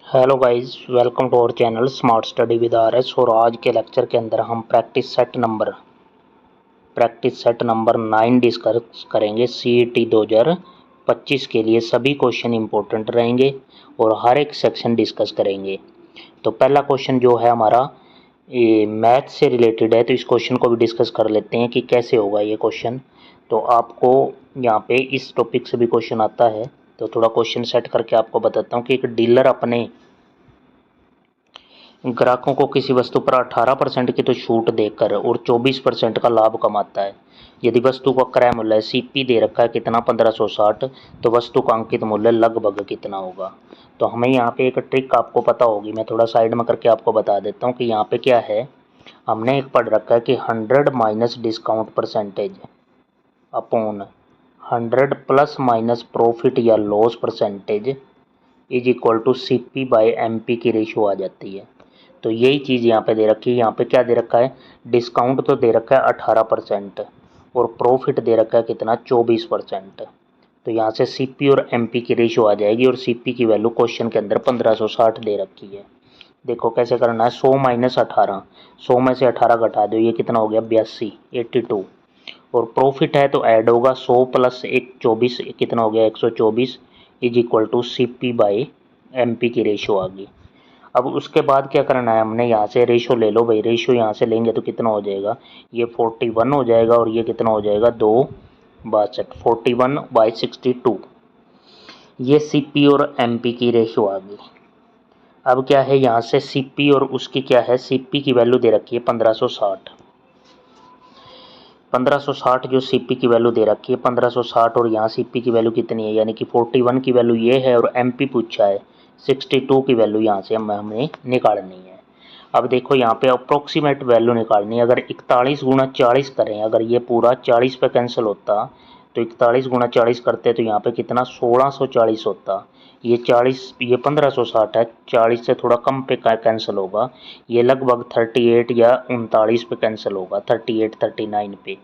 Hello guys, welcome to our channel smart study with R S. और आज के lecture के अंदर हम प्रैक्टिस सेट नंबर 9 डिस्कस करेंगे। CET 2025 के लिए सभी क्वेश्चन इंपॉर्टेंट रहेंगे और हर एक सेक्शन डिस्कस करेंगे। तो पहला क्वेश्चन जो है हमारा ये मैथ से रिलेटेड है, तो इस क्वेश्चन को भी डिस्कस कर लेते हैं कि कैसे होगा ये क्वेश्चन। तो आपको यहाँ पे इस टॉपिक से भी क्वेश्चन आता है, तो थोड़ा क्वेश्चन सेट करके आपको बताता हूँ कि एक डीलर अपने ग्राहकों को किसी वस्तु पर 18% की तो छूट देकर और 24% का लाभ कमाता है। यदि वस्तु का क्रय मूल्य CP दे रखा है कितना 1560, तो वस्तु का अंकित मूल्य लगभग कितना होगा। तो हमें यहाँ पे एक ट्रिक आपको पता होगी, मैं थोड़ा साइड में करके आपको बता देता हूँ कि यहाँ पे क्या है। हमने एक पढ़ रखा है कि 100 minus discount percentage upon 100 plus minus profit या loss percentage is equal to CP by MP की रेशियो आ जाती है। तो यही चीज़ यहाँ पे दे रखी है। यहाँ पे क्या दे रखा है, डिस्काउंट तो दे रखा है 18% और प्रॉफिट दे रखा है कितना 24%। तो यहाँ से CP और MP की रेशियो आ जाएगी और CP की वैल्यू क्वेश्चन के अंदर 1560 दे रखी है। देखो कैसे करना है, 100 माइनस 18, 100 में से 18 घटा दो, ये कितना हो गया 82, 82। और प्रॉफिट है तो ऐड होगा 100 प्लस 24, कितना हो गया 124 is equal to CP by MP की रेशियो आ गई। अब उसके बाद क्या करना है, हमने यहाँ से रेशो ले लो भाई, रेशो यहाँ से लेंगे तो कितना हो जाएगा, ये 41 हो जाएगा और ये कितना हो जाएगा 262, 41/62। ये CP और MP की रेशो आ गई। अब क्या है, यहाँ से CP और उसकी क्या है, CP की वैल्यू दे रखी है 1560। 1560 जो CP की वैल्यू दे रखी है 1560 और यहाँ CP की वैल्यू कितनी है, यानी कि 41 की वैल्यू ये है और MP पूछा है 62 की वैल्यू यहाँ से हमें निकालनी है। अब देखो यहाँ पे अप्रोक्सीमेट वैल्यू निकालनी है। अगर 41 गुणा 40 करें, अगर ये पूरा 40 पे कैंसिल होता तो 41 गुणा 40 करते तो यहाँ पे कितना 1640 होता। ये 40, ये 1560 है, 40 से थोड़ा कम पे कैंसिल होगा, ये लगभग 38 या 39 पे कैंसिल होगा, 38 39 पे।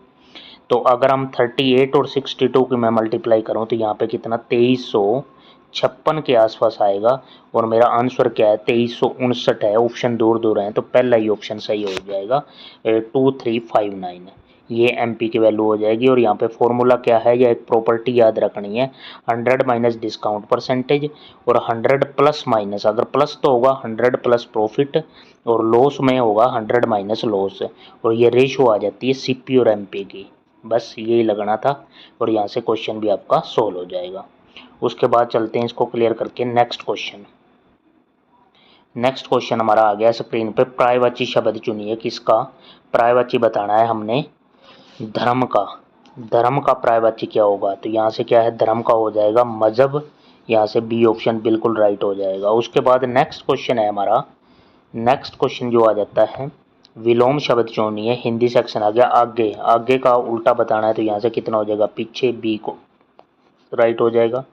तो अगर हम 38 और 62 की मैं मल्टीप्लाई करूँ तो यहाँ पे कितना 2356 के आसपास आएगा। और मेरा आंसर क्या है 2359 है। ऑप्शन दूर दूर हैं तो पहला ही ऑप्शन सही हो जाएगा, 2359। ये MP की वैल्यू हो जाएगी। और यहाँ पे फॉर्मूला क्या है, या एक प्रॉपर्टी याद रखनी है, 100 माइनस डिस्काउंट परसेंटेज और 100 प्लस माइनस, अगर प्लस तो होगा 100 प्लस प्रॉफिट और लॉस में होगा 100 माइनस लॉस, और ये रेशो आ जाती है CP और MP की। बस यही लगना था और यहाँ से क्वेश्चन भी आपका सोल्व हो जाएगा। उसके बाद चलते हैं इसको क्लियर करके नेक्स्ट क्वेश्चन। नेक्स्ट क्वेश्चन हमारा आ गया स्क्रीन पे, पर्यायवाची शब्द चुनिए। किसका पर्यायवाची बताना है हमने, धर्म का। धर्म का पर्यायवाची क्या होगा, तो यहाँ से क्या है धर्म का हो जाएगा मजहब, यहाँ से B ऑप्शन बिल्कुल राइट हो जाएगा। उसके बाद नेक्स्ट क्वेश्चन है हमारा, नेक्स्ट क्वेश्चन जो आ जाता है विलोम शब्द चुनिए। हिंदी सेक्शन आ गया। आगे, आगे का उल्टा बताना है तो यहाँ से कितना हो जाएगा पीछे, B को राइट हो जाएगा।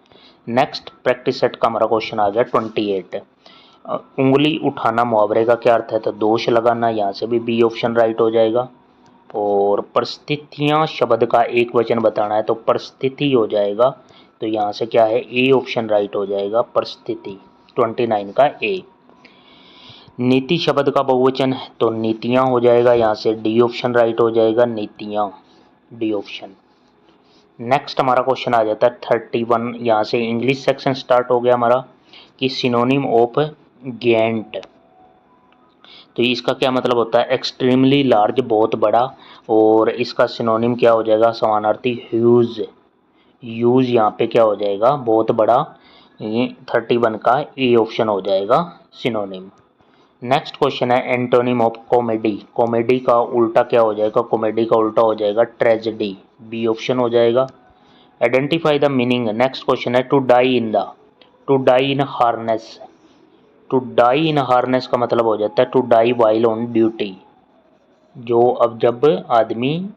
नेक्स्ट प्रैक्टिस सेट का हमारा क्वेश्चन आ गया 28। उंगली उठाना मुहावरे का क्या अर्थ है, तो दोष लगाना, यहाँ से भी B ऑप्शन राइट हो जाएगा। और परिस्थितियाँ शब्द का एक वचन बताना है तो परिस्थिति हो जाएगा, तो यहाँ से क्या है A ऑप्शन राइट हो जाएगा, परिस्थिति 29 का A। नीति शब्द का बहुवचन है तो नीतियाँ हो जाएगा, यहाँ से D ऑप्शन राइट हो जाएगा, नीतियाँ D ऑप्शन। नेक्स्ट हमारा क्वेश्चन आ जाता है 31। यहाँ से इंग्लिश सेक्शन स्टार्ट हो गया हमारा कि सिनोनिम ऑफ गेंट, तो इसका क्या मतलब होता है, एक्सट्रीमली लार्ज बहुत बड़ा, और इसका सिनोनिम क्या हो जाएगा समानार्थी ह्यूज। ह्यूज यहाँ पे क्या हो जाएगा बहुत बड़ा, ये 31 का ए ऑप्शन हो जाएगा सिनोनिम। नेक्स्ट क्वेश्चन है एंटोनिम ऑफ कॉमेडी। कॉमेडी का उल्टा क्या हो जाएगा, कॉमेडी का उल्टा हो जाएगा ट्रेजेडी, बी ऑप्शन हो जाएगा। Identify the meaning. Next question है to die in the, to die in harness. To die in harness का मतलब हो जाता है to die while on duty. जो अब जब आदमी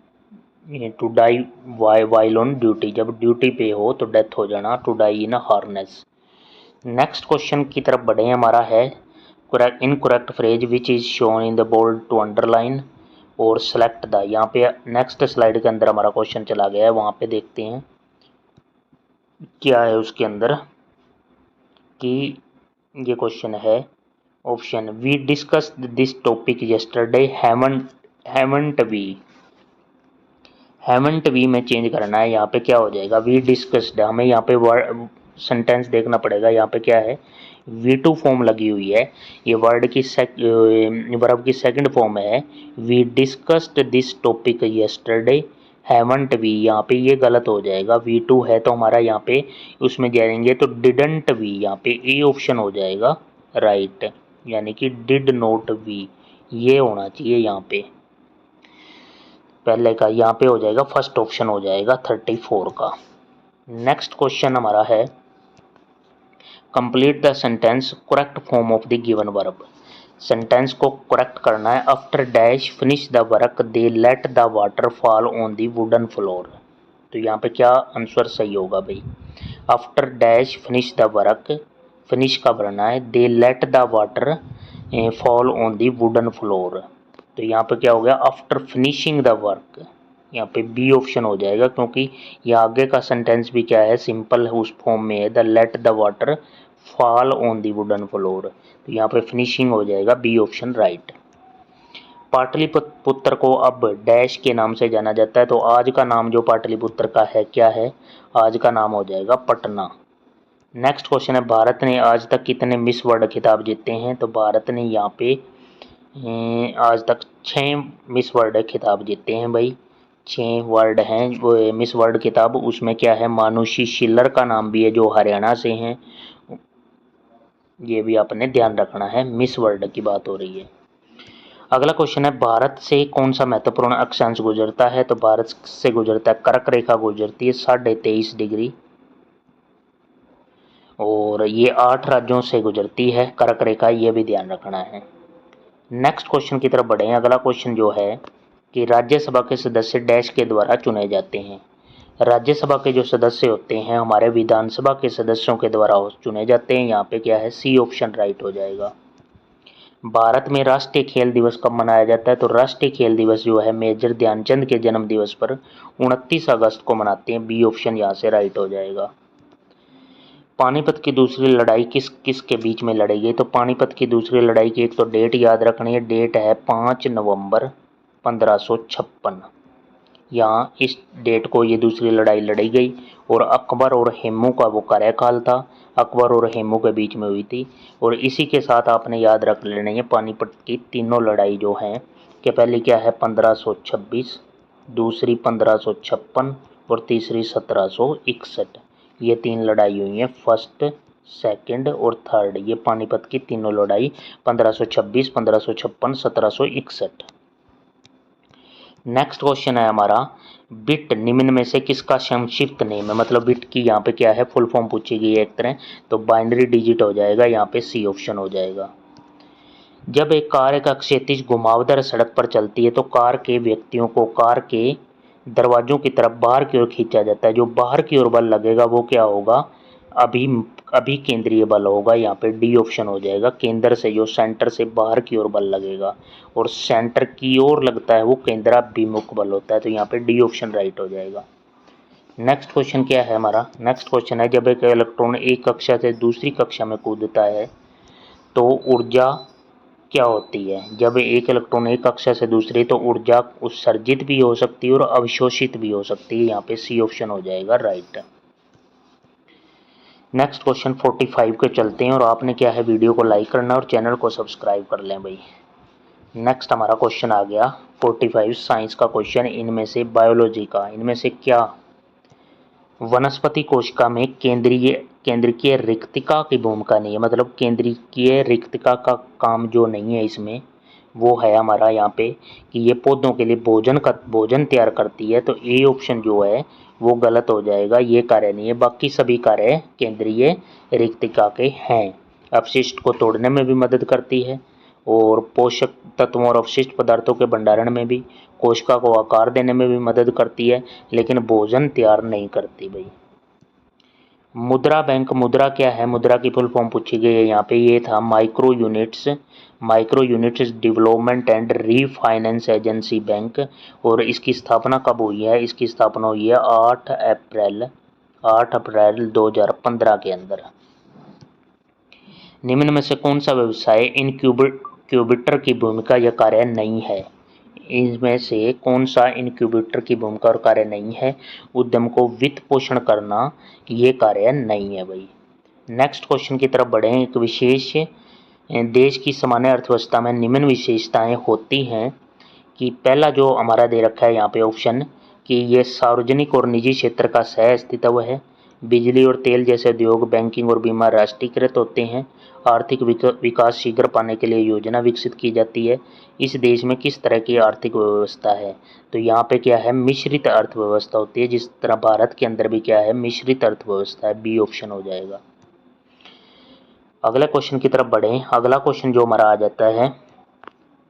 to die while on duty, जब ड्यूटी पे हो तो डेथ हो जाना, to die in harness. Next question की तरफ बढ़े, हमारा है incorrect phrase which is shown in the bold to underline और सेलेक्ट द। यहाँ पे नेक्स्ट स्लाइड के अंदर हमारा क्वेश्चन चला गया है, वहाँ पे देखते हैं क्या है उसके अंदर कि ये क्वेश्चन है option we discussed this topic yesterday haven't we. Haven't we में चेंज करना है, यहाँ पे क्या हो जाएगा वी डिस्कस्ड। हमें यहाँ पे वर्ड सेंटेंस देखना पड़ेगा, यहाँ पे क्या है वी टू फॉर्म लगी हुई है, ये वर्ड की वर्ब की सेकंड फॉर्म है। We discussed this topic yesterday haven't we, यहाँ पे ये गलत हो जाएगा, वी टू है तो हमारा यहाँ पे उसमें जाएंगे तो डिडंट वी, यहाँ पे ए ऑप्शन हो जाएगा राइट, यानी कि डिड नॉट वी, ये होना चाहिए यहाँ पे पहले का, यहाँ पे हो जाएगा फर्स्ट ऑप्शन हो जाएगा 34 का। नेक्स्ट क्वेश्चन हमारा है complete the sentence correct form of the given verb. Sentence को करेक्ट करना है। After dash finish the work they let the water fall on the wooden floor, तो यहाँ पे क्या आंसर सही होगा भाई, after dash finish the work, finish का बनना है, they let the water fall on the wooden floor, तो यहाँ पे क्या हो गया आफ्टर फिनिशिंग द वर्क, यहाँ पे बी ऑप्शन हो जाएगा, क्योंकि ये आगे का सेंटेंस भी क्या है सिंपल है, उस फॉर्म में है the late the water fall on the wooden floor, तो यहाँ पे फिनिशिंग हो जाएगा बी ऑप्शन राइट। पाटलिपुत्र को अब डैश के नाम से जाना जाता है, तो आज का नाम जो पाटलिपुत्र का है क्या है, आज का नाम हो जाएगा पटना। नेक्स्ट क्वेश्चन है भारत ने आज तक कितने मिस वर्ल्ड खिताब जीते हैं, तो भारत ने यहाँ पे आज तक 6 मिस वर्ल्ड खिताब जीते हैं भाई, 6 वर्ल्ड हैं वो मिस वर्ल्ड खिताब, उसमें क्या है मानुषी शिल्लर का नाम भी है जो हरियाणा से हैं, ये भी आपने ध्यान रखना है, मिस वर्ल्ड की बात हो रही है। अगला क्वेश्चन है भारत से कौन सा महत्वपूर्ण अक्षांश गुजरता है, तो भारत से गुजरता है कर्क रेखा गुजरती है 23.5 डिग्री, और ये 8 राज्यों से गुजरती है कर्क रेखा, ये भी ध्यान रखना है। नेक्स्ट क्वेश्चन की तरफ बढ़े। अगला क्वेश्चन जो है कि राज्यसभा के सदस्य डैश के द्वारा चुने जाते हैं। राज्यसभा के जो सदस्य होते हैं हमारे विधानसभा के सदस्यों के द्वारा चुने जाते हैं, यहाँ पे क्या है सी ऑप्शन राइट हो जाएगा। भारत में राष्ट्रीय खेल दिवस कब मनाया जाता है, तो राष्ट्रीय खेल दिवस जो है मेजर ध्यानचंद के जन्म दिवस पर 29 अगस्त को मनाते हैं, बी ऑप्शन यहाँ से राइट हो जाएगा। पानीपत की दूसरी लड़ाई किस किस के बीच में लड़ी गई, तो पानीपत की दूसरी लड़ाई की एक तो डेट याद रखनी है, डेट है 5 नवंबर 1556, यहाँ इस डेट को ये दूसरी लड़ाई लड़ी गई, और अकबर और हेमू का वो कार्यकाल था, अकबर और हेमू के बीच में हुई थी। और इसी के साथ आपने याद रख लेना है पानीपत की तीनों लड़ाई जो हैं कि पहली क्या है 1526, दूसरी 1556 और तीसरी 1761, ये 3 लड़ाई हुई हैं, फर्स्ट सेकंड और थर्ड, ये पानीपत की तीनों लड़ाई 1526, 1556, 1761। नेक्स्ट क्वेश्चन है हमारा बिट निम्न में से किसका संक्षिप्त नेम है, मतलब बिट की यहाँ पे क्या है फुल फॉर्म पूछी गई है एक तरह, तो बाइनरी डिजिट हो जाएगा, यहाँ पे सी ऑप्शन हो जाएगा। जब एक कार एक क्षैतिज घुमावदार सड़क पर चलती है तो कार के व्यक्तियों को कार के दरवाजों की तरफ बाहर की ओर खींचा जाता है, जो बाहर की ओर बल लगेगा वो क्या होगा अभी अभी केंद्रीय बल होगा, यहाँ पे डी ऑप्शन हो जाएगा, केंद्र से जो सेंटर से बाहर की ओर बल लगेगा, और सेंटर की ओर लगता है वो केंद्राभिमुख बल होता है, तो यहाँ पे डी ऑप्शन राइट हो जाएगा। नेक्स्ट क्वेश्चन क्या है हमारा, नेक्स्ट क्वेश्चन है जब एक इलेक्ट्रॉन एक कक्षा से दूसरी कक्षा में कूदता है तो ऊर्जा क्या होती है, जब एक इलेक्ट्रॉन एक कक्षा से दूसरी तो ऊर्जा उत्सर्जित भी हो सकती है और अवशोषित भी हो सकती है, यहाँ पे सी ऑप्शन हो जाएगा राइट। नेक्स्ट क्वेश्चन 45 के चलते हैं, और आपने क्या है वीडियो को लाइक करना और चैनल को सब्सक्राइब कर लें भाई। नेक्स्ट हमारा क्वेश्चन आ गया 45 साइंस का क्वेश्चन, इनमें से बायोलॉजी का, इनमें से क्या वनस्पति कोशिका में केंद्रीय रिक्तिका की भूमिका नहीं है, मतलब केंद्रीय रिक्तिका का काम जो नहीं है इसमें वो है हमारा यहाँ पे कि ये पौधों के लिए भोजन तैयार करती है, तो ए ऑप्शन जो है वो गलत हो जाएगा, ये कार्य नहीं है, बाकी सभी कार्य केंद्रीय रिक्तिका के हैं। अपशिष्ट को तोड़ने में भी मदद करती है, और पोषक तत्वों और अवशिष्ट पदार्थों के भंडारण में भी, कोशिका को आकार देने में भी मदद करती है, लेकिन भोजन तैयार नहीं करती भाई। मुद्रा बैंक, मुद्रा क्या है, मुद्रा की फुल फॉर्म पूछी गई है, यहाँ पे ये था micro units development and refinance agency bank, और इसकी स्थापना कब हुई है, इसकी स्थापना हुई है 8 अप्रैल 2015 के अंदर। निम्न में से कौन सा व्यवसाय इनक्यूबेटर की भूमिका या कार्य नहीं है? इनमें से कौन सा इनक्यूबेटर की भूमिका और कार्य नहीं है? उद्यम को वित्त पोषण करना ये कार्य नहीं है भाई। नेक्स्ट क्वेश्चन की तरफ बढ़ें। एक विशेष देश की सामान्य अर्थव्यवस्था में निम्न विशेषताएं होती हैं कि पहला जो हमारा दे रखा है यहाँ पे ऑप्शन कि ये सार्वजनिक और निजी क्षेत्र का सह अस्तित्व है, बिजली और तेल जैसे उद्योग, बैंकिंग और बीमा राष्ट्रीयकृत होते हैं, आर्थिक विकास शीघ्र पाने के लिए योजना विकसित की जाती है, इस देश में किस तरह की आर्थिक व्यवस्था है? तो यहाँ पे क्या है, मिश्रित अर्थव्यवस्था होती है, जिस तरह भारत के अंदर भी क्या है, मिश्रित अर्थव्यवस्था है। बी ऑप्शन हो जाएगा। अगले क्वेश्चन की तरफ बढ़ें। अगला क्वेश्चन जो हमारा आ जाता है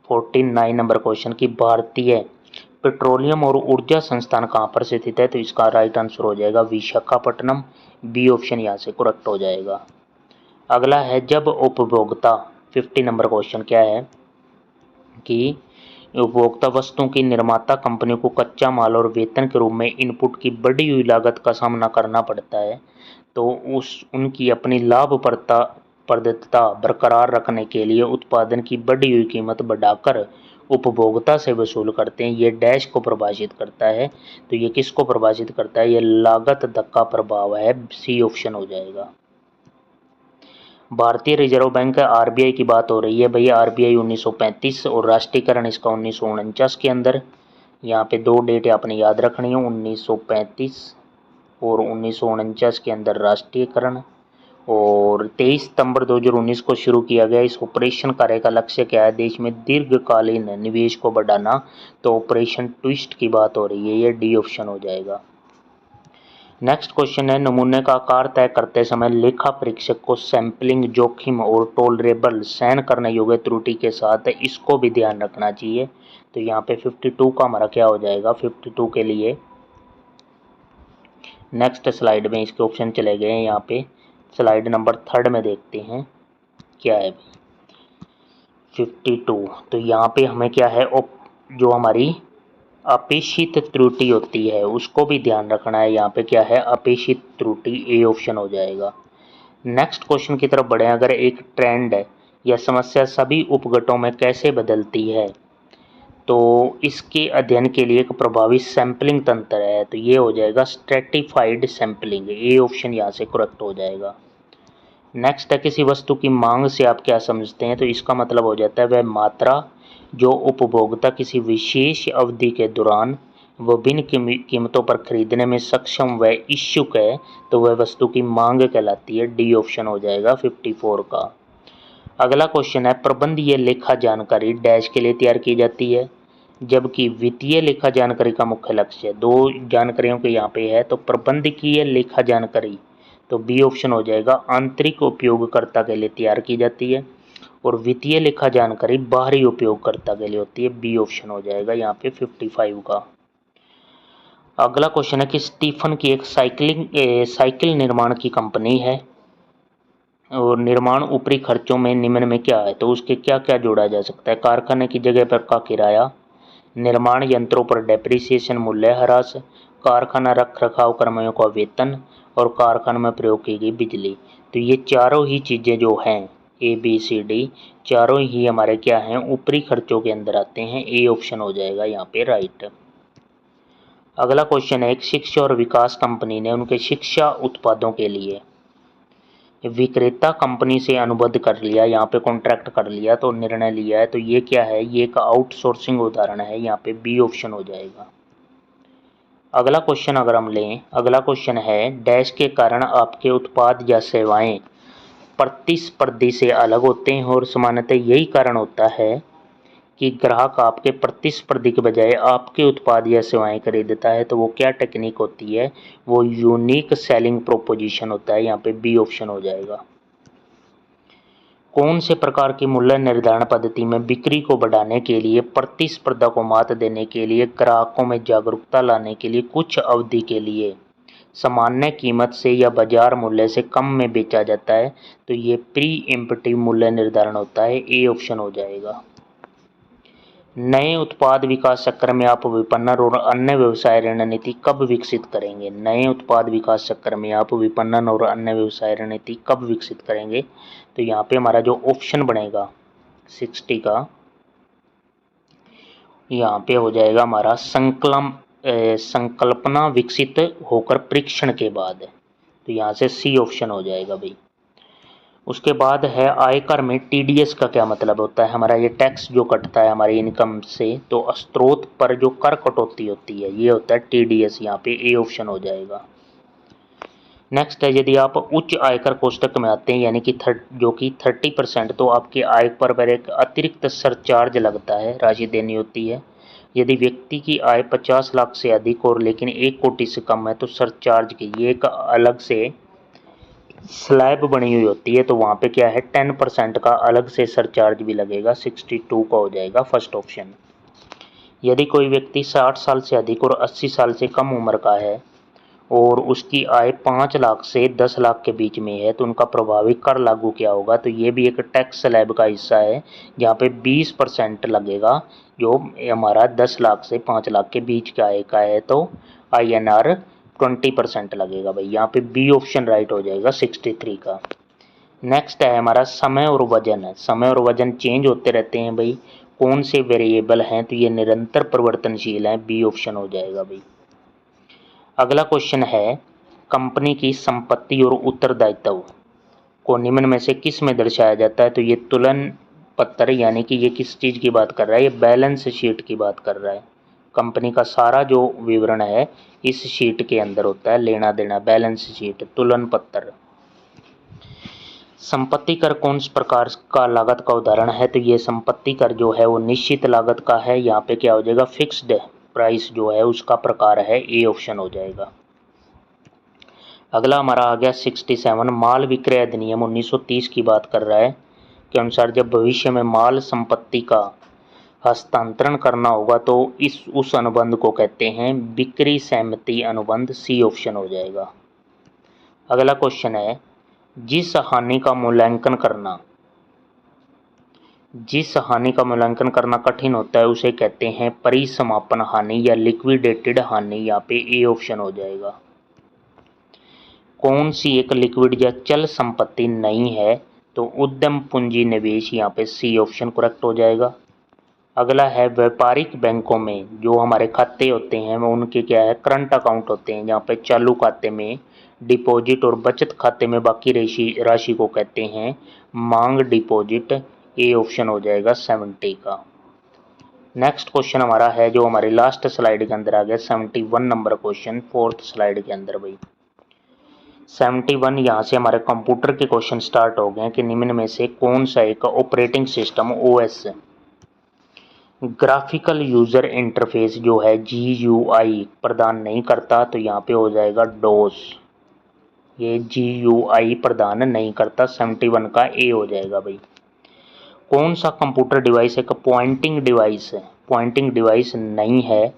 49 नंबर क्वेश्चन की भारतीय पेट्रोलियम और ऊर्जा संस्थान कहाँ पर स्थित है? तो इसका राइट आंसर हो जाएगा विशाखापट्टनम। बी ऑप्शन यहाँ से करेक्ट हो जाएगा। अगला है जब उपभोक्ता 50 नंबर क्वेश्चन क्या है कि उपभोक्ता वस्तुओं की निर्माता कंपनियों को कच्चा माल और वेतन के रूप में इनपुट की बढ़ी हुई लागत का सामना करना पड़ता है, तो उनकी अपनी लाभप्रदता बरकरार रखने के लिए उत्पादन की बढ़ी हुई कीमत बढ़ाकर उपभोक्ता से वसूल करते हैं। ये डैश को प्रभावित करता है, तो ये किसको प्रभावित करता है? ये लागत धक्का प्रभाव है। सी ऑप्शन हो जाएगा। भारतीय रिजर्व बैंक आरबीआई की बात हो रही है भैया। आरबीआई 1935 और राष्ट्रीयकरण इसका 1949 के अंदर। यहाँ पे दो डेट आपने याद रखनी है, 1935 और 1949 के अंदर राष्ट्रीयकरण। और 23 सितंबर 2019 को शुरू किया गया। इस ऑपरेशन कार्य का लक्ष्य क्या है? देश में दीर्घकालीन निवेश को बढ़ाना। तो ऑपरेशन ट्विस्ट की बात हो रही है, ये डी ऑप्शन हो जाएगा। नेक्स्ट क्वेश्चन है नमूने का आकार तय करते समय लेखा परीक्षक को सैंपलिंग जोखिम और टॉलरेबल सहन करने योग्य त्रुटि के साथ इसको भी ध्यान रखना चाहिए। तो यहाँ पे 52 का हमारा क्या हो जाएगा? 52 के लिए नेक्स्ट स्लाइड में इसके ऑप्शन चले गए हैं। यहाँ पे स्लाइड नंबर 3 में देखते हैं क्या है 52। तो यहाँ पे हमें क्या है, जो हमारी अपेक्षित त्रुटि होती है उसको भी ध्यान रखना है। यहाँ पे क्या है, अपेक्षित त्रुटि। ए ऑप्शन हो जाएगा। नेक्स्ट क्वेश्चन की तरफ बढ़े। अगर एक ट्रेंड या समस्या सभी उपगठों में कैसे बदलती है, तो इसके अध्ययन के लिए एक प्रभावी सैंपलिंग तंत्र है। तो ये हो जाएगा स्ट्रेटिफाइड सैंपलिंग। ए ऑप्शन यहाँ से करेक्ट हो जाएगा। नेक्स्ट है किसी वस्तु की मांग से आप क्या समझते हैं? तो इसका मतलब हो जाता है वह मात्रा जो उपभोक्ता किसी विशेष अवधि के दौरान विभिन्न कीमतों पर खरीदने में सक्षम व इच्छुक है, तो वह वस्तु की मांग कहलाती है। डी ऑप्शन हो जाएगा 54 का। अगला क्वेश्चन है प्रबंधीय लेखा जानकारी डैश के लिए तैयार की जाती है, जबकि वित्तीय लेखा जानकारी का मुख्य लक्ष्य है। दो जानकारियों के यहाँ पे है, तो प्रबंधकीय लेखा जानकारी तो बी ऑप्शन हो जाएगा आंतरिक उपयोगकर्ता के लिए तैयार की जाती है, और वित्तीय लेखा जानकारी बाहरी उपयोगकर्ता के लिए होती है। बी ऑप्शन हो जाएगा यहाँ पे 55 का। अगला क्वेश्चन है कि स्टीफन की एक साइकिल निर्माण की कंपनी है और निर्माण ऊपरी खर्चों में निम्न में क्या है? तो उसके क्या क्या जोड़ा जा सकता है? कारखाने की जगह पर का किराया, निर्माण यंत्रों पर डेप्रिसिएशन मूल्य ह्रास, कारखाना रख रखाव कर्मियों का वेतन और कारखाने में प्रयोग की गई बिजली। तो ये चारों ही चीज़ें जो हैं ए बी सी डी चारों ही हमारे क्या हैं, ऊपरी खर्चों के अंदर आते हैं। ए ऑप्शन हो जाएगा यहाँ पे राइट। अगला क्वेश्चन है एक शिक्षा और विकास कंपनी ने उनके शिक्षा उत्पादों के लिए विक्रेता कंपनी से अनुबंध कर लिया, यहाँ पे कॉन्ट्रैक्ट कर लिया, तो निर्णय लिया है। तो ये क्या है, ये एक आउटसोर्सिंग उदाहरण है। यहाँ पे बी ऑप्शन हो जाएगा। अगला क्वेश्चन अगर हम लें, अगला क्वेश्चन है डैश के कारण आपके उत्पाद या सेवाएं प्रतिस्पर्धी से अलग होते हैं, और सामान्यतः यही कारण होता है कि ग्राहक आपके प्रतिस्पर्धी के बजाय आपके उत्पाद या सेवाएं खरीदता है। तो वो क्या टेक्निक होती है? वो यूनिक सेलिंग प्रोपोजिशन होता है। यहाँ पे बी ऑप्शन हो जाएगा। कौन से प्रकार की मूल्य निर्धारण पद्धति में बिक्री को बढ़ाने के लिए, प्रतिस्पर्धा को मात देने के लिए, ग्राहकों में जागरूकता लाने के लिए कुछ अवधि के लिए सामान्य कीमत से या बाजार मूल्य से कम में बेचा जाता है? तो ये प्री एम्प्टिव मूल्य निर्धारण होता है। ए ऑप्शन हो जाएगा। नए उत्पाद विकास चक्र में आप विपणन और अन्य व्यवसाय रणनीति कब विकसित करेंगे? नए उत्पाद विकास चक्र में आप विपणन और अन्य व्यवसाय रणनीति कब विकसित करेंगे? तो यहाँ पे हमारा जो ऑप्शन बनेगा 60 का, यहाँ पे हो जाएगा हमारा संकल्पना विकसित होकर परीक्षण के बाद। तो यहाँ से सी ऑप्शन हो जाएगा भाई। उसके बाद है आयकर में टीडीएस का क्या मतलब होता है? हमारा ये टैक्स जो कटता है हमारी इनकम से, तो स्रोत पर जो कर कटौती होती है ये होता है टीडीएस। यहाँ पे ए ऑप्शन हो जाएगा। नेक्स्ट है, यदि आप उच्च आयकर कोष्ठक में आते हैं यानी कि जो कि 30%, तो आपकी आय पर एक अतिरिक्त सरचार्ज लगता है, राशि देनी होती है। यदि व्यक्ति की आय 50 लाख से अधिक और लेकिन 1 कोटि से कम है तो सरचार्ज की ये एक अलग से स्लैब बनी हुई होती है, तो वहाँ पे क्या है 10% का अलग से सरचार्ज भी लगेगा। 62 का हो जाएगा फर्स्ट ऑप्शन। यदि कोई व्यक्ति 60 साल से अधिक और 80 साल से कम उम्र का है और उसकी आय 5 लाख से 10 लाख के बीच में है तो उनका प्रभावी कर लागू क्या होगा? तो ये भी एक टैक्स स्लैब का हिस्सा है, जहाँ पे 20% लगेगा जो हमारा 10 लाख से 5 लाख के बीच का आय का है, तो INR 20% लगेगा भाई। यहाँ पे बी ऑप्शन राइट हो जाएगा 63 का। नेक्स्ट है हमारा समय और वजन है। समय और वजन चेंज होते रहते हैं भाई, कौन से वेरिएबल हैं? तो ये निरंतर परिवर्तनशील हैं, बी ऑप्शन हो जाएगा भाई। अगला क्वेश्चन है, कंपनी की संपत्ति और उत्तरदायित्व को निम्न में से किस में दर्शाया जाता है? तो ये तुलन पत्र, यानी कि ये किस चीज़ की बात कर रहा है? ये बैलेंस शीट की बात कर रहा है। कंपनी का सारा जो विवरण है इस शीट के अंदर होता है, लेना देना, बैलेंस शीट, तुलन पत्र। संपत्ति कर कौन सी प्रकार का लागत का उदाहरण है? तो ये संपत्ति कर जो है वो निश्चित लागत का है। यहाँ पे क्या हो जाएगा, फिक्स्ड प्राइस जो है उसका प्रकार है, ए ऑप्शन हो जाएगा। अगला हमारा आ गया 67, माल विक्रय अधिनियम 1930 की बात कर रहा है के अनुसार जब भविष्य में माल संपत्ति का हस्तांतरण करना होगा तो उस अनुबंध को कहते हैं बिक्री सहमति अनुबंध, सी ऑप्शन हो जाएगा। अगला क्वेश्चन है, जिस हानि का मूल्यांकन करना कठिन होता है उसे कहते हैं परिसमापन हानि या लिक्विडेटेड हानि। यहाँ पे ए ऑप्शन हो जाएगा। कौन सी एक लिक्विड या चल संपत्ति नहीं है? तो उद्यम पूंजी निवेश, यहाँ पे सी ऑप्शन करेक्ट हो जाएगा। अगला है, व्यापारिक बैंकों में जो हमारे खाते होते हैं वो उनके क्या है, करंट अकाउंट होते हैं, जहाँ पे चालू खाते में डिपॉजिट और बचत खाते में बाकी राशि को कहते हैं मांग डिपॉजिट, ए ऑप्शन हो जाएगा 70 का। नेक्स्ट क्वेश्चन हमारा है जो हमारे लास्ट स्लाइड के अंदर आ गया 71 नंबर क्वेश्चन, फोर्थ स्लाइड के अंदर भाई 71। यहाँ से हमारे कंप्यूटर के क्वेश्चन स्टार्ट हो गए कि निम्न में से कौन सा एक operating system OS graphical user interface जो है GUI प्रदान नहीं करता? तो यहाँ पे हो जाएगा डोस, ये GUI प्रदान नहीं करता, 71 का ए हो जाएगा भाई। कौन सा कंप्यूटर डिवाइस एक पॉइंटिंग डिवाइस नहीं है?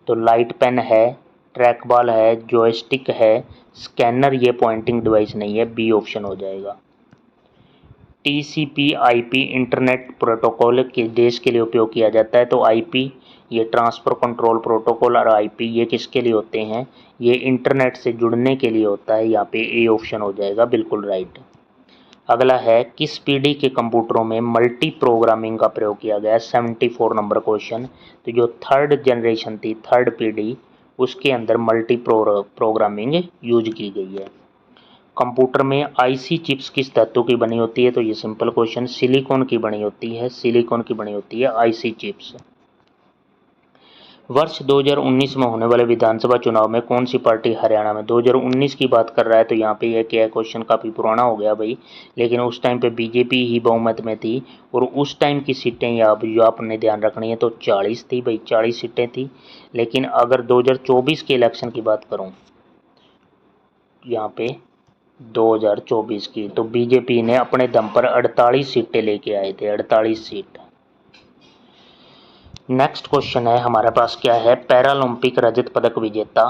तो लाइट पेन है, ट्रैक बॉल है, जॉयस्टिक है, स्कैनर, ये पॉइंटिंग डिवाइस नहीं है, बी ऑप्शन हो जाएगा। TCP/IP इंटरनेट प्रोटोकॉल किस देश के लिए उपयोग किया जाता है? तो IP ये ट्रांसफर कंट्रोल प्रोटोकॉल और IP ये किसके लिए होते हैं? ये इंटरनेट से जुड़ने के लिए होता है, यहाँ पे ए ऑप्शन हो जाएगा बिल्कुल राइट। अगला है, किस पीढ़ी के कंप्यूटरों में मल्टी प्रोग्रामिंग का प्रयोग किया गया है? 74 नंबर क्वेश्चन। तो जो थर्ड जनरेशन थी, थर्ड पीढ़ी, उसके अंदर मल्टी प्रोग्रामिंग यूज की गई है। कंप्यूटर में IC चिप्स किस धातु की बनी होती है? तो ये सिंपल क्वेश्चन, सिलिकॉन की बनी होती है, IC चिप्स। वर्ष 2019 में होने वाले विधानसभा चुनाव में कौन सी पार्टी हरियाणा में, 2019 की बात कर रहा है तो यहाँ पे यह क्या है, क्वेश्चन काफ़ी पुराना हो गया भाई, लेकिन उस टाइम पे बीजेपी ही बहुमत में थी और उस टाइम की सीटें या जो आपने ध्यान रखनी है तो 40 थी भाई, 40 सीटें थी। लेकिन अगर 2024 के इलेक्शन की बात करूँ यहाँ पे 2024 की, तो बीजेपी ने अपने दम पर 48 सीटें लेके आए थे, 48 सीट। नेक्स्ट क्वेश्चन है हमारे पास क्या है, पैरालंपिक रजत पदक विजेता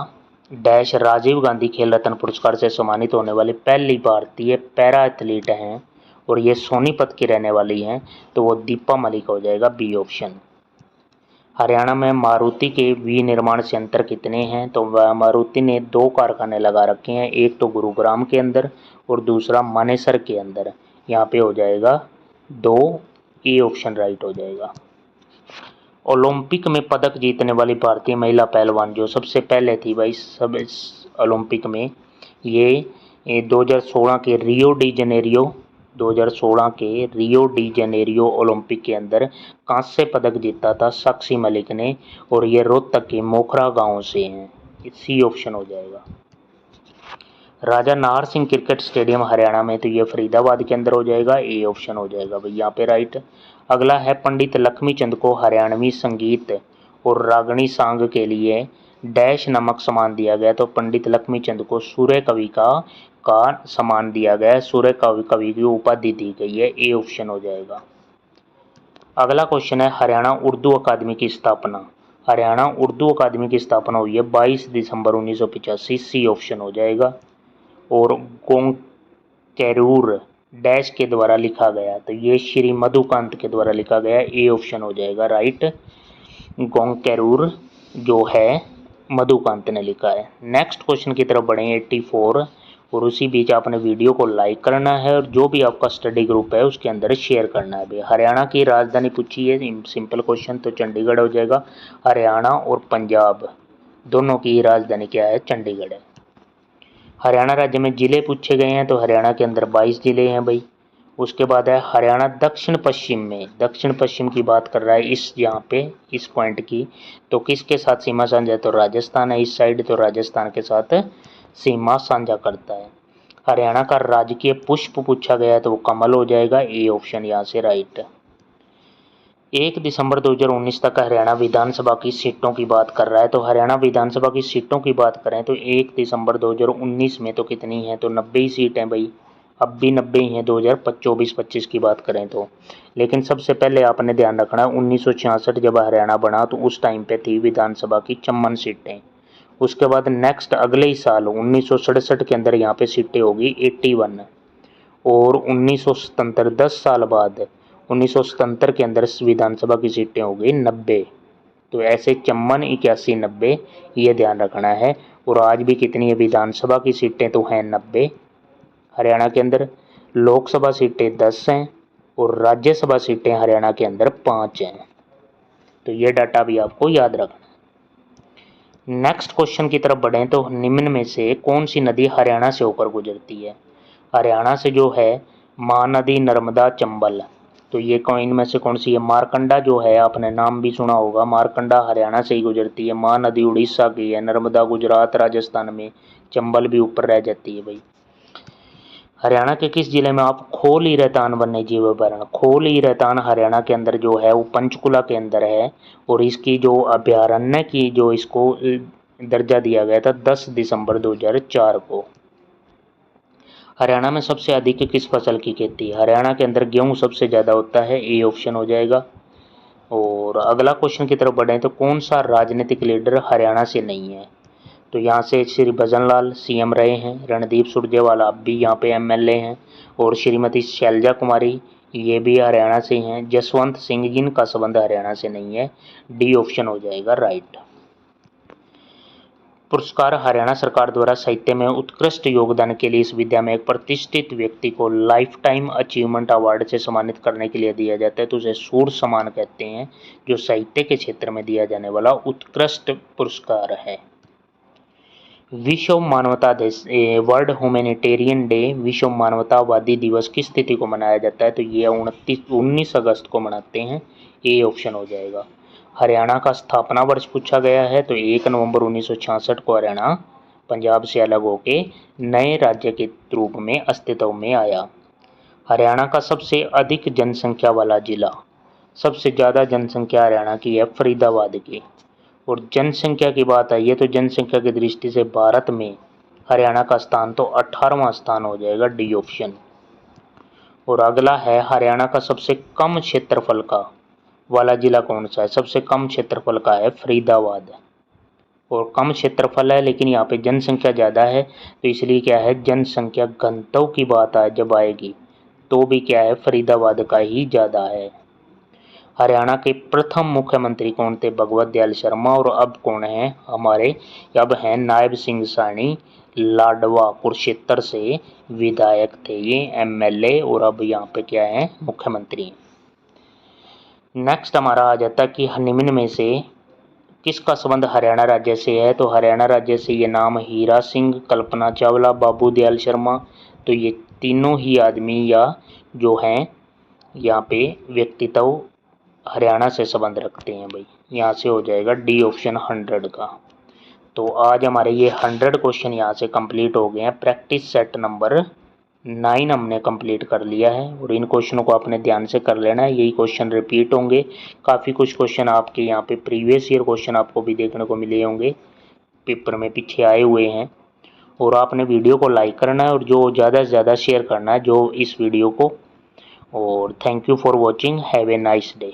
डैश राजीव गांधी खेल रत्न पुरस्कार से सम्मानित होने वाली पहली भारतीय पैरा एथलीट हैं और ये सोनीपत की रहने वाली हैं, तो वो दीपा मलिक हो जाएगा, बी ऑप्शन। हरियाणा में मारुति के विनिर्माण संयंत्र कितने हैं? तो मारुति ने 2 कारखाने लगा रखे हैं, एक तो गुरुग्राम के अंदर और दूसरा मानेसर के अंदर। यहाँ पे हो जाएगा 2, ए ऑप्शन राइट हो जाएगा। ओलंपिक में पदक जीतने वाली भारतीय महिला पहलवान जो सबसे पहले थी भाई सब ओलंपिक में, ये 2016 के रियो डी जेनेरियो ओलंपिक के अंदर कांस्य पदक जीता था साक्षी मलिक ने, और ये रोहतक के मोखरा गांव से हैं। सी ऑप्शन हो जाएगा। राजा नाहर सिंह क्रिकेट स्टेडियम हरियाणा में, तो ये फरीदाबाद के अंदर हो जाएगा, ए ऑप्शन हो जाएगा भाई यहाँ पे राइट। अगला है पंडित लक्ष्मीचंद को हरियाणवी संगीत और रागनी सांग के लिए डैश नामक सम्मान दिया गया, तो पंडित लक्ष्मीचंद को सूर्य कवि का सम्मान दिया गया है, सूर्य कवि की उपाधि दी गई है, ए ऑप्शन हो जाएगा। अगला क्वेश्चन है हरियाणा उर्दू अकादमी की स्थापना। हरियाणा उर्दू अकादमी की स्थापना हुई है 22 दिसंबर 1985, सी ऑप्शन हो जाएगा। और गोंकेरूर डैश के द्वारा लिखा गया, तो ये श्री मधुकांत के द्वारा लिखा गया, ए ऑप्शन हो जाएगा राइट। गोंकेरूर जो है मधुकांत ने लिखा है। नेक्स्ट क्वेश्चन की तरफ बढ़े 84, और उसी बीच आपने वीडियो को लाइक करना है और जो भी आपका स्टडी ग्रुप है उसके अंदर शेयर करना है भाई। हरियाणा की राजधानी पूछी है, सिंपल क्वेश्चन, तो चंडीगढ़ हो जाएगा। हरियाणा और पंजाब दोनों की राजधानी क्या है? चंडीगढ़ है। हरियाणा राज्य में ज़िले पूछे गए हैं, तो हरियाणा के अंदर 22 ज़िले हैं भाई। उसके बाद है हरियाणा दक्षिण पश्चिम में, दक्षिण पश्चिम की बात कर रहा है इस यहाँ पे इस पॉइंट की, तो किसके साथ सीमा साझा है? तो राजस्थान है इस साइड, तो राजस्थान के साथ सीमा साझा करता है। हरियाणा का राजकीय पुष्प पूछा गया है, तो वो कमल हो जाएगा, ए ऑप्शन यहाँ से राइट। 1 दिसंबर 2019 तक हरियाणा विधानसभा की सीटों की बात कर रहा है, तो हरियाणा विधानसभा की सीटों की बात करें तो 1 दिसंबर 2019 में तो कितनी है? तो 90 ही सीट हैं भाई, अब भी 90 ही हैं 2024-25 की बात करें तो। लेकिन सबसे पहले आपने ध्यान रखना 1966 जब हरियाणा बना तो उस टाइम पे थी विधानसभा की 54 सीटें। उसके बाद नेक्स्ट अगले ही साल 1967 के अंदर यहाँ पे सीटें होगी 81, और 1977 10 साल बाद 1977 के अंदर विधानसभा की सीटें हो गई 90। तो ऐसे 54, 81, 90 ये ध्यान रखना है। और आज भी कितनी है विधानसभा की सीटें? तो हैं 90 हरियाणा के अंदर। लोकसभा सीटें 10 हैं और राज्यसभा सीटें हरियाणा के अंदर 5 हैं। तो ये डाटा भी आपको याद रखना है। नेक्स्ट क्वेश्चन की तरफ बढ़ें तो निम्न में से कौन सी नदी हरियाणा से होकर गुजरती है? हरियाणा से जो है महानदी, नर्मदा, चंबल, तो ये इनमें से कौन सी है? मारकंडा जो है, आपने नाम भी सुना होगा, मारकंडा हरियाणा से ही गुजरती है। महानदी उड़ीसा की है, नर्मदा गुजरात राजस्थान में, चंबल भी ऊपर रह जाती है भाई। हरियाणा के किस जिले में आप खोल ई रहतान वन्य जीव अभयारण्य? खोल ई रहतान हरियाणा के अंदर जो है वो पंचकुला के अंदर है, और इसकी जो अभयारण्य की जो इसको दर्जा दिया गया था 10 दिसंबर 2004 को। हरियाणा में सबसे अधिक किस फसल की खेती? हरियाणा के अंदर गेहूं सबसे ज़्यादा होता है, ए ऑप्शन हो जाएगा। और अगला क्वेश्चन की तरफ बढ़ें तो कौन सा राजनीतिक लीडर हरियाणा से नहीं है? तो यहाँ से श्री भजन लाल सीएम रहे हैं, रणदीप सुरजेवाला अब भी यहाँ पे एमएलए हैं, और श्रीमती शैलजा कुमारी ये भी हरियाणा से हैं। जसवंत सिंह जिनका संबंध हरियाणा से नहीं है, डी ऑप्शन हो जाएगा राइट। पुरस्कार हरियाणा सरकार द्वारा साहित्य में उत्कृष्ट योगदान के लिए इस विद्या में एक प्रतिष्ठित व्यक्ति को लाइफ टाइम अचीवमेंट अवार्ड से सम्मानित करने के लिए दिया जाता है, तो उसे शूर सम्मान कहते हैं, जो साहित्य के क्षेत्र में दिया जाने वाला उत्कृष्ट पुरस्कार है। विश्व मानवता दिवस, वर्ल्ड ह्यूमैनिटेरियन डे, विश्व मानवतावादी दिवस किस तिथि को मनाया जाता है? तो ये 19 अगस्त को मनाते हैं, ए ऑप्शन हो जाएगा। हरियाणा का स्थापना वर्ष पूछा गया है, तो 1 नवंबर 1966 को हरियाणा पंजाब से अलग होके नए राज्य के रूप में अस्तित्व में आया। हरियाणा का सबसे अधिक जनसंख्या वाला जिला, सबसे ज़्यादा जनसंख्या हरियाणा की है फरीदाबाद की। और जनसंख्या की बात आई है तो जनसंख्या की दृष्टि से भारत में हरियाणा का स्थान तो 18वां स्थान हो जाएगा, डी ऑप्शन। और अगला है हरियाणा का सबसे कम क्षेत्रफल का वाला जिला कौन सा है? सबसे कम क्षेत्रफल का है फरीदाबाद। और कम क्षेत्रफल है लेकिन यहाँ पे जनसंख्या ज़्यादा है, तो इसलिए क्या है जनसंख्या घनत्व की बात जब आएगी तो भी क्या है फरीदाबाद का ही ज़्यादा है। हरियाणा के प्रथम मुख्यमंत्री कौन थे? भगवत दयाल शर्मा। और अब कौन है हमारे, अब हैं नायब सिंह सैनी, लाडवा कुरुक्षेत्र से विधायक थे ये, एमएलए, और अब यहाँ पे क्या है, मुख्यमंत्री। नेक्स्ट हमारा आ जाता है कि निम्न में से किसका संबंध हरियाणा राज्य से है? तो हरियाणा राज्य से ये नाम हीरा सिंह, कल्पना चावला, बाबू दयाल शर्मा, तो ये तीनों ही आदमी या जो हैं यहाँ पे व्यक्तित्व हरियाणा से संबंध रखते हैं भाई। यहाँ से हो जाएगा डी ऑप्शन 100 का। तो आज हमारे ये 100 क्वेश्चन यहाँ से कंप्लीट हो गए हैं। प्रैक्टिस सेट नंबर 9 हमने कंप्लीट कर लिया है और इन क्वेश्चनों को आपने ध्यान से कर लेना है। यही क्वेश्चन रिपीट होंगे, काफ़ी कुछ क्वेश्चन आपके यहाँ पे प्रीवियस ईयर क्वेश्चन आपको भी देखने को मिले होंगे, पेपर में पीछे आए हुए हैं। और आपने वीडियो को लाइक करना है और जो ज़्यादा से ज़्यादा शेयर करना है जो इस वीडियो को। और thank you for watching, have a nice day.